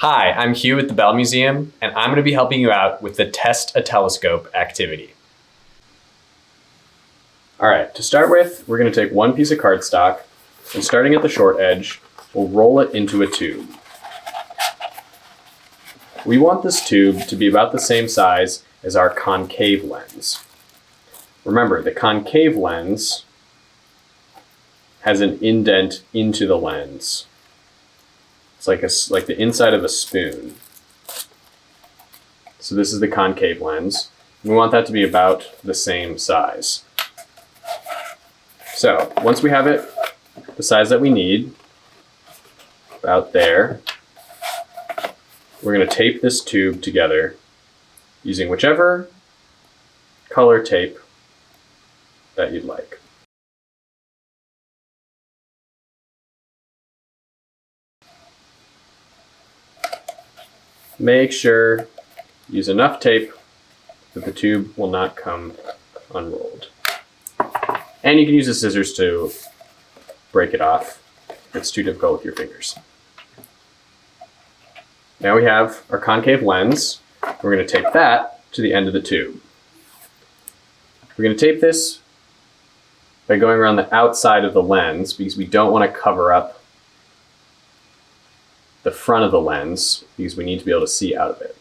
Hi, I'm Hugh at the Bell Museum, and I'm going to be helping you out with the Test a Telescope activity. All right, to start with, we're going to take one piece of cardstock, and starting at the short edge, we'll roll it into a tube. We want this tube to be about the same size as our concave lens. Remember, the concave lens has an indent into the lens. It's like the inside of a spoon. So this is the concave lens. We want that to be about the same size. So once we have it the size that we need, about there, we're going to tape this tube together using whichever color tape that you'd like. Make sure you use enough tape that the tube will not come unrolled. And you can use the scissors to break it off if it's too difficult with your fingers. Now we have our concave lens. We're going to tape that to the end of the tube. We're going to tape this by going around the outside of the lens because we don't want to cover up the front of the lens because we need to be able to see out of it.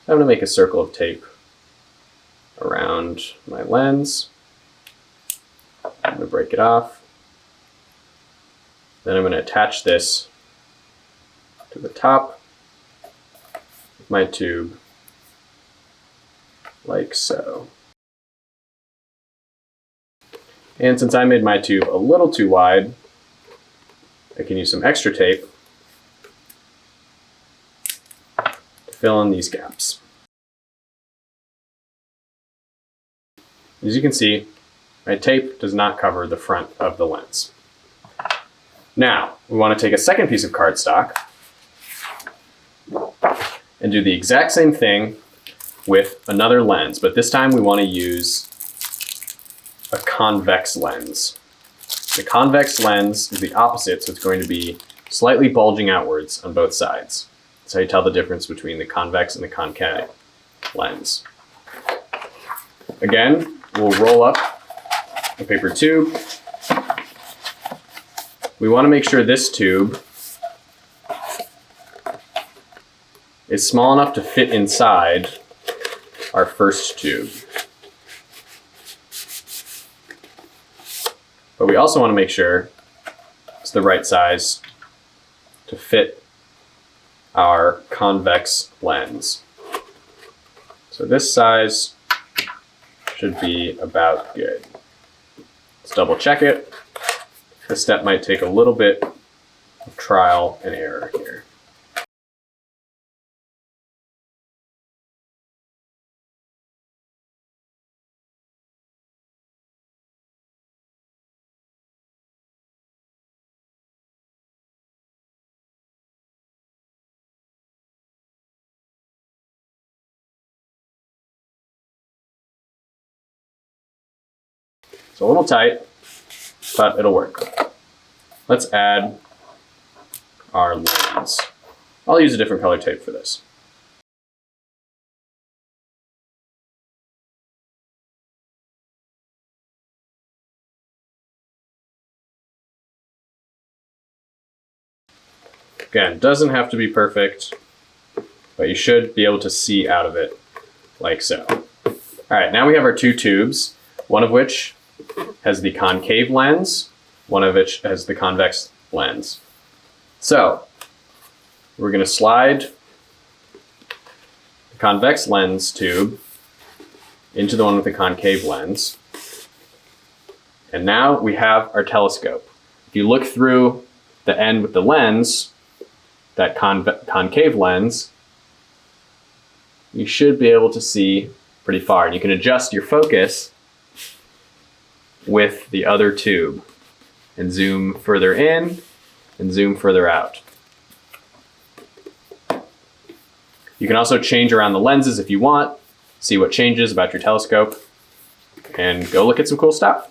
I'm going to make a circle of tape around my lens. I'm going to break it off. Then I'm going to attach this to the top of my tube like so. And since I made my tube a little too wide, I can use some extra tape to fill in these gaps. As you can see, my tape does not cover the front of the lens. Now, we want to take a second piece of cardstock and do the exact same thing with another lens, but this time we want to use a convex lens. The convex lens is the opposite, so it's going to be slightly bulging outwards on both sides. That's how you tell the difference between the convex and the concave lens. Again, we'll roll up a paper tube. We want to make sure this tube is small enough to fit inside our first tube. But we also want to make sure it's the right size to fit our convex lens. So this size should be about good. Let's double check it. This step might take a little bit of trial and error here. It's a little tight, but it'll work. Let's add our lens. I'll use a different color tape for this. Again, doesn't have to be perfect, but you should be able to see out of it like so. All right, now we have our two tubes, one of which has the concave lens, one of which has the convex lens. So we're going to slide the convex lens tube into the one with the concave lens. And now we have our telescope. If you look through the end with the lens, that concave lens, you should be able to see pretty far. And you can adjust your focus with the other tube and zoom further in and zoom further out. You can also change around the lenses if you want, see what changes about your telescope, and go look at some cool stuff.